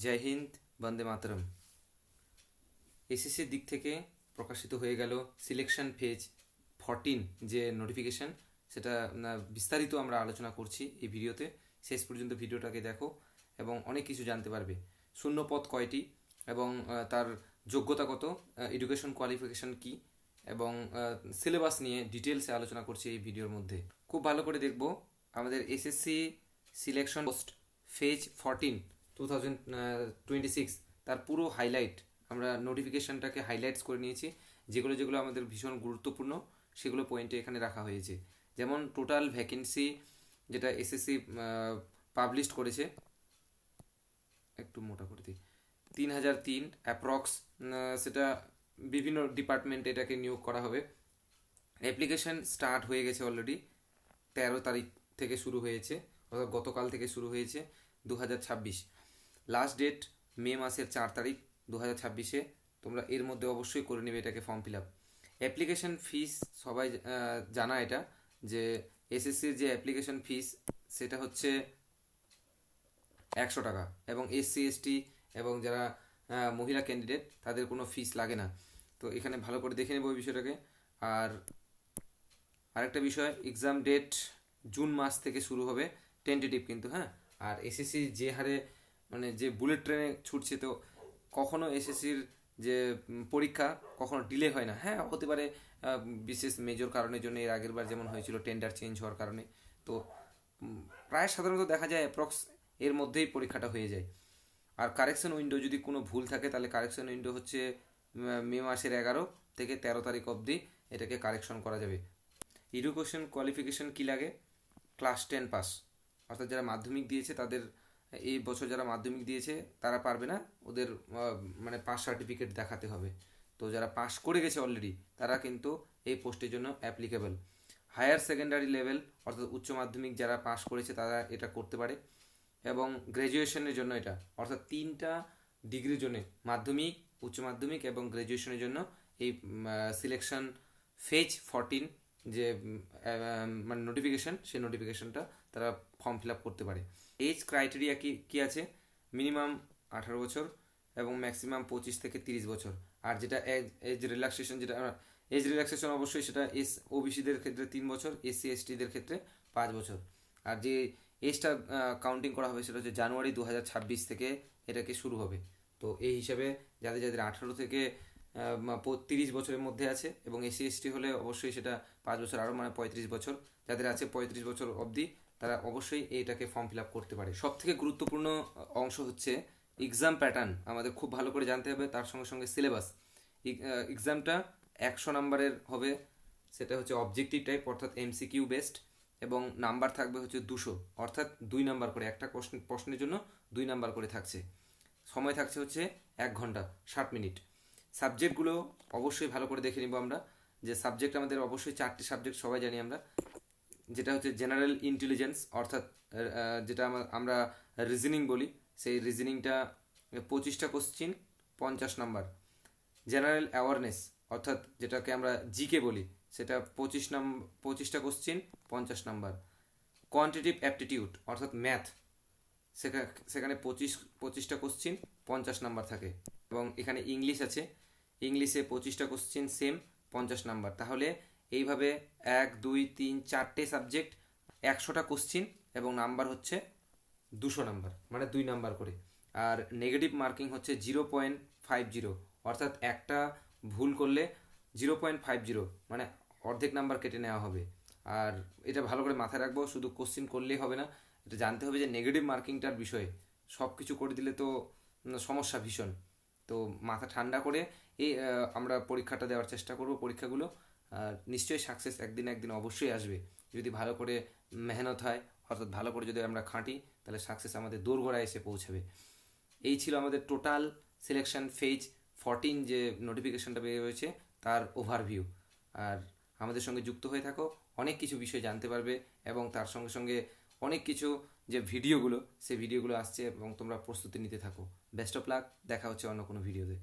জয় হিন্দ, বন্দে মাতরম। এসএসসির দিক থেকে প্রকাশিত হয়ে গেল সিলেকশন ফেজ 14 যে নোটিফিকেশন, সেটা বিস্তারিত আমরা আলোচনা করছি এই ভিডিওতে। শেষ পর্যন্ত ভিডিওটাকে দেখো এবং অনেক কিছু জানতে পারবে। শূন্য পদ কয়টি এবং তার যোগ্যতা কত, এডুকেশন কোয়ালিফিকেশন কি এবং সিলেবাস নিয়ে ডিটেলসে আলোচনা করছি এই ভিডিওর মধ্যে। খুব ভালো করে দেখব আমাদের এসএসসি সিলেকশন পোস্ট ফেজ 14 2026 তার পুরো হাইলাইট, আমরা নোটিফিকেশনটাকে হাইলাইটস করে নিয়েছি। যেগুলো যেগুলো আমাদের ভীষণ গুরুত্বপূর্ণ সেগুলো পয়েন্টে এখানে রাখা হয়েছে। যেমন টোটাল ভ্যাকেন্সি যেটা এসএসসি পাবলিশ করেছে, একটু মোটা করে দিই, 3003 অ্যাপ্রক্স। সেটা বিভিন্ন ডিপার্টমেন্টে এটাকে নিয়োগ করা হবে। অ্যাপ্লিকেশন স্টার্ট হয়ে গেছে অলরেডি, 13 তারিখ থেকে শুরু হয়েছে, অর্থাৎ গতকাল থেকে শুরু হয়েছে 2026। লাস্ট ডেট মে মাসের 4 তারিখ 2026-এ। তোমরা এর মধ্যে অবশ্যই করে নেবে এটাকে form fill up. Application fees সবাই জানা এটা, যে এসএসসির যে অ্যাপ্লিকেশন ফিস সেটা হচ্ছে 100 টাকা, এবং এসসি এসটি এবং যারা মহিলা ক্যান্ডিডেট তাদের কোনো ফিস লাগে না। তো এখানে ভালো করে দেখে নেবো ওই বিষয়টাকে। আর আরেকটা বিষয়, এক্সাম ডেট জুন মাস থেকে শুরু হবে, টেন্টেটিভ কিন্তু, হ্যাঁ। আর এসএসসি যে হারে মানে যে বুলেট ট্রেনে ছুটছে, তো কখনো এসএসসির যে পরীক্ষা কখনো ডিলে হয় না। হ্যাঁ, হতে পারে বিশেষ মেজর কারণের জন্য, এর আগের বার যেমন হয়েছিল টেন্ডার চেঞ্জ হওয়ার কারণে। তো প্রায় সাধারণত দেখা যায় অ্যাপ্রক্স এর মধ্যেই পরীক্ষাটা হয়ে যায়। আর কারেকশন উইন্ডো যদি কোনো ভুল থাকে তাহলে কারেকশন উইন্ডো হচ্ছে মে মাসের 11 থেকে 13 তারিখ অবধি এটাকে কারেকশন করা যাবে। এডুকেশন কোয়ালিফিকেশন কী লাগে? ক্লাস 10 পাস, অর্থাৎ যারা মাধ্যমিক দিয়েছে তাদের, এই বছর যারা মাধ্যমিক দিয়েছে তারা পারবে না, ওদের মানে পাস সার্টিফিকেট দেখাতে হবে। তো যারা পাস করে গেছে অলরেডি তারা কিন্তু এই পোস্টের জন্য অ্যাপ্লিকেবল। হায়ার সেকেন্ডারি লেভেল অর্থাৎ উচ্চ মাধ্যমিক যারা পাস করেছে তারা এটা করতে পারে, এবং গ্র্যাজুয়েশনের জন্য এটা, অর্থাৎ 3টা ডিগ্রির জন্য, মাধ্যমিক, উচ্চ মাধ্যমিক এবং গ্র্যাজুয়েশনের জন্য এই সিলেকশন ফেজ 14 যে মানে নোটিফিকেশন, সেই নোটিফিকেশনটা তারা ফর্ম ফিল আপ করতে পারে। এজ ক্রাইটেরিয়া কি কি আছে? মিনিমাম 18 বছর এবং ম্যাক্সিমাম 25 থেকে 30 বছর। আর যেটা এজ রিল্যাক্সেশন, যেটা এজ রিল্যাক্সেশন অবশ্যই সেটা ওবিসিদের ক্ষেত্রে 3 বছর, এসসি এসটিদের ক্ষেত্রে 5 বছর। আর যে এজটা কাউন্টিং করা হবে সেটা হচ্ছে জানুয়ারি 2026 থেকে এটাকে শুরু হবে। তো এই হিসাবে যাদের যাদের 18 থেকে 30 বছরের মধ্যে আছে, এবং এসসি এসটি হলে অবশ্যই সেটা 5 বছর আরও, মানে 35 বছর যাদের আছে 35 বছর অবধি, তারা অবশ্যই এইটাকে ফর্ম ফিল আপ করতে পারে। সব থেকে গুরুত্বপূর্ণ অংশ হচ্ছে এক্সাম প্যাটার্ন, আমাদের খুব ভালো করে জানতে হবে। তার সঙ্গে সঙ্গে সিলেবাস। এক্সামটা 100 নাম্বারের হবে, সেটা হচ্ছে অবজেক্টিভ টাইপ অর্থাৎ এমসিকিউ বেসড, এবং নাম্বার থাকবে হচ্ছে 200, অর্থাৎ 2 নাম্বার করে, একটা প্রশ্নের জন্য 2 নাম্বার করে থাকছে। সময় থাকছে হচ্ছে 1 ঘন্টা 60 মিনিট। সাবজেক্টগুলো অবশ্যই ভালো করে দেখে নিব আমরা, যে সাবজেক্ট আমাদের অবশ্যই 4টি সাবজেক্ট সবাই জানি আমরা, যেটা হচ্ছে জেনারেল ইন্টেলিজেন্স, অর্থাৎ যেটা আমরা রিজনিং বলি, সেই রিজনিংটা 25টা কোশ্চিন 50 নাম্বার। জেনারেল অ্যাওয়ারনেস অর্থাৎ যেটাকে আমরা জিকে বলি, সেটা 25টা কোশ্চিন 50 নাম্বার। কোয়ান্টিটিভ অ্যাপটিটিউড অর্থাৎ ম্যাথ, সেখানে 25টা কোশ্চিন 50 নাম্বার থাকে। এবং এখানে ইংলিশ আছে, ইংলিশে 25টা কোশ্চিন সেম 50 নাম্বার। তাহলে এইভাবে 1 2 3 4টে সাবজেক্ট 100টা কোশ্চিন, এবং নাম্বার হচ্ছে 200 নাম্বার, মানে 2 নাম্বার করে। আর নেগেটিভ মার্কিং হচ্ছে 0.50, অর্থাৎ একটা ভুল করলে 0.50, মানে অর্ধেক নাম্বার কেটে নেওয়া হবে। আর এটা ভালো করে মাথায় রাখবো, শুধু কোশ্চিন করলেই হবে না, এটা জানতে হবে যে নেগেটিভ মার্কিংটার বিষয়ে। সব কিছু করে দিলে তো সমস্যা ভীষণ। তো মাথা ঠান্ডা করে এই আমরা পরীক্ষাটা দেওয়ার চেষ্টা করব, পরীক্ষাগুলো। আর নিশ্চয়ই সাকসেস একদিন একদিন অবশ্যই আসবে, যদি ভালো করে মেহনত হয়, অর্থাৎ ভালো করে যদি আমরা খাঁটি, তাহলে সাকসেস আমাদের দোরগোড়ায় এসে পৌঁছাবে। এই ছিল আমাদের টোটাল সিলেকশন ফেজ 14 যে নোটিফিকেশনটা বের হয়েছে তার ওভারভিউ। আর আমাদের সঙ্গে যুক্ত হয়ে থাকো, অনেক কিছু বিষয় জানতে পারবে, এবং তার সঙ্গে সঙ্গে অনেক কিছু যে ভিডিওগুলো, সেই ভিডিওগুলো আসছে, এবং তোমরা প্রস্তুতি নিতে থাকো। বেস্ট অফ লাক, দেখা হচ্ছে অন্য কোনো ভিডিওতে।